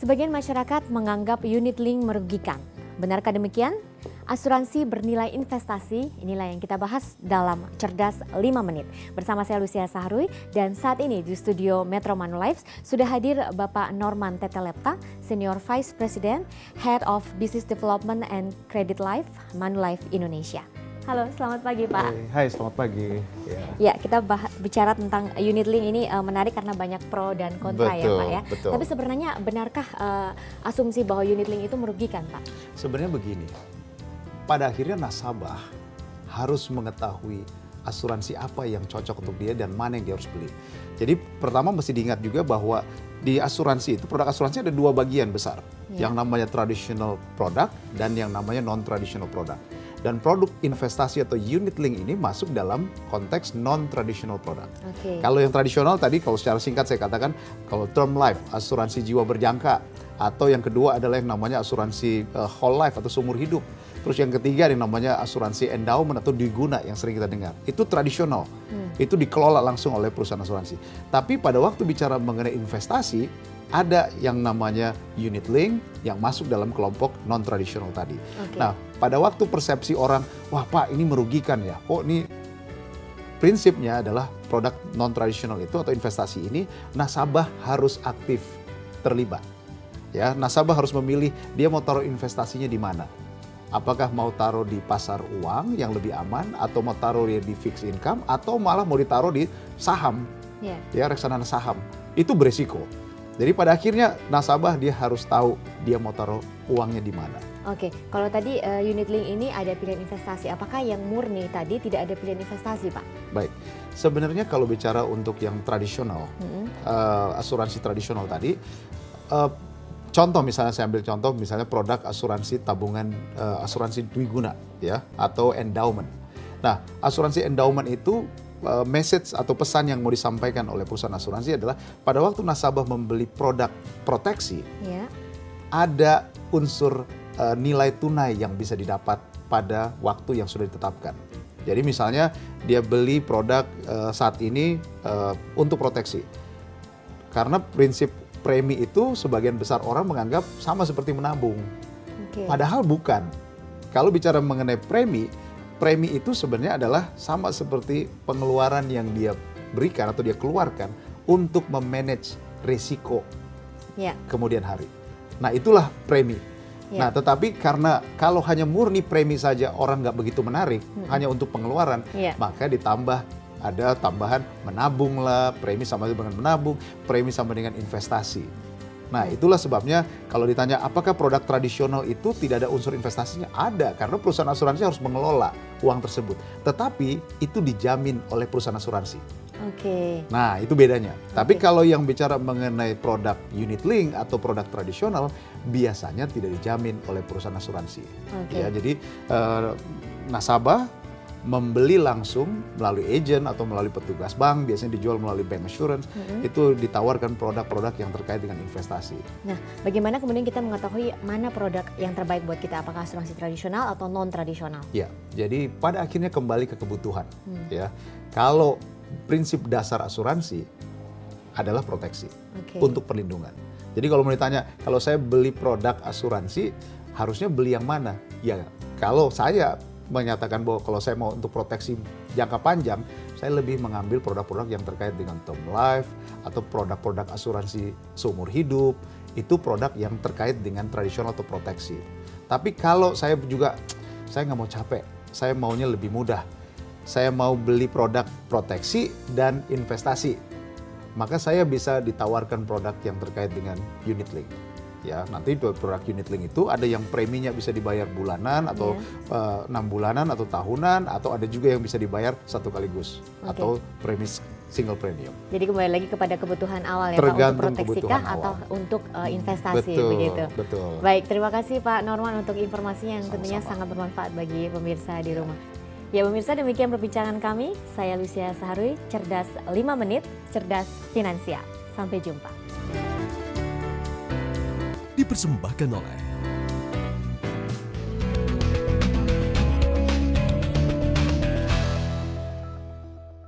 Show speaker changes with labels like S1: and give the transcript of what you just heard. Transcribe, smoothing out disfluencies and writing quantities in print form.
S1: Sebagian masyarakat menganggap unit link merugikan. Benarkah demikian? Asuransi bernilai investasi, inilah yang kita bahas dalam Cerdas 5 Menit. Bersama saya Lucia Saharwi dan saat ini di studio Metro Manulife sudah hadir Bapak Norman Tetelepta, Senior Vice President, Head of Business Development and Credit Life, Manulife Indonesia. Halo, selamat pagi Pak.
S2: Hai, selamat pagi.
S1: Ya, kita bicara tentang unit link ini menarik karena banyak pro dan kontra ya Pak ya.
S2: Betul.
S1: Tapi sebenarnya benarkah asumsi bahwa unit link itu merugikan Pak?
S2: Sebenarnya begini, pada akhirnya nasabah harus mengetahui asuransi apa yang cocok untuk dia dan mana yang dia harus beli. Jadi pertama mesti diingat juga bahwa di asuransi itu, produk asuransi ada dua bagian besar. Yang namanya traditional product dan yang namanya non-traditional product. Dan produk investasi atau unit link ini masuk dalam konteks non-traditional product. Kalau yang tradisional tadi, kalau secara singkat saya katakan, kalau term life, asuransi jiwa berjangka. Atau yang kedua adalah yang namanya asuransi whole life atau seumur hidup. Terus yang ketiga yang namanya asuransi endowment atau dwiguna yang sering kita dengar. Itu tradisional, itu dikelola langsung oleh perusahaan asuransi. Tapi pada waktu bicara mengenai investasi, ada yang namanya unit link yang masuk dalam kelompok non-tradisional tadi. Nah, pada waktu persepsi orang, wah Pak ini merugikan ya, kok ini prinsipnya adalah produk non-tradisional itu atau investasi ini, nasabah harus aktif terlibat. Ya, nasabah harus memilih dia mau taruh investasinya di mana. Apakah mau taruh di pasar uang yang lebih aman, atau mau taruh di fixed income, atau malah mau ditaruh di saham, ya reksadana saham. Itu beresiko. Jadi pada akhirnya nasabah dia harus tahu dia mau taruh uangnya di mana.
S1: Oke, kalau tadi unit link ini ada pilihan investasi, apakah yang murni tadi tidak ada pilihan investasi Pak?
S2: Baik, sebenarnya kalau bicara untuk yang tradisional, asuransi tradisional tadi, contoh misalnya saya ambil contoh misalnya produk asuransi tabungan, asuransi dwiguna ya, atau endowment. Nah, asuransi endowment itu message atau pesan yang mau disampaikan oleh perusahaan asuransi adalah pada waktu nasabah membeli produk proteksi, ada unsur nilai tunai yang bisa didapat pada waktu yang sudah ditetapkan. Jadi misalnya dia beli produk saat ini untuk proteksi. Karena prinsip premi itu sebagian besar orang menganggap sama seperti menabung. Padahal bukan. Kalau bicara mengenai premi itu sebenarnya adalah sama seperti pengeluaran yang dia berikan atau dia keluarkan untuk memanage risiko kemudian hari. Nah itulah premi. Nah tetapi karena kalau hanya murni premi saja orang nggak begitu menarik, hanya untuk pengeluaran, maka ditambah ada tambahan menabung lah, premi sama dengan menabung, premi sama dengan investasi. Nah itulah sebabnya kalau ditanya apakah produk tradisional itu tidak ada unsur investasinya? Ada, karena perusahaan asuransi harus mengelola uang tersebut. Tetapi itu dijamin oleh perusahaan asuransi. Nah itu bedanya. Tapi kalau yang bicara mengenai produk unit link atau produk tradisional, biasanya tidak dijamin oleh perusahaan asuransi. Ya, jadi nasabah membeli langsung melalui agent atau melalui petugas bank, biasanya dijual melalui bank assurance, itu ditawarkan produk-produk yang terkait dengan investasi.
S1: Nah, bagaimana kemudian kita mengetahui mana produk yang terbaik buat kita, apakah asuransi tradisional atau non-tradisional?
S2: Ya, jadi pada akhirnya kembali ke kebutuhan. Ya, kalau prinsip dasar asuransi adalah proteksi untuk perlindungan. Jadi kalau mau ditanya, kalau saya beli produk asuransi, harusnya beli yang mana? Ya, kalau saya menyatakan bahwa kalau saya mau untuk proteksi jangka panjang, saya lebih mengambil produk-produk yang terkait dengan term life atau produk-produk asuransi seumur hidup, itu produk yang terkait dengan tradisional atau proteksi. Tapi kalau saya nggak mau capek, saya maunya lebih mudah, saya mau beli produk proteksi dan investasi, maka saya bisa ditawarkan produk yang terkait dengan unit link. Ya, nanti produk unit link itu ada yang preminya bisa dibayar bulanan atau 6 bulanan atau tahunan, atau ada juga yang bisa dibayar satu kaligus atau premi single premium.
S1: Jadi kembali lagi kepada kebutuhan awal ya Pak, untuk proteksi kah atau untuk investasi begitu.
S2: Betul.
S1: Baik, terima kasih Pak Norman untuk informasinya yang tentunya sangat bermanfaat bagi pemirsa di rumah. Ya pemirsa, demikian perbincangan kami. Saya Lucia Saharwi, Cerdas 5 Menit, Cerdas Finansial. Sampai jumpa.
S3: Dipersembahkan oleh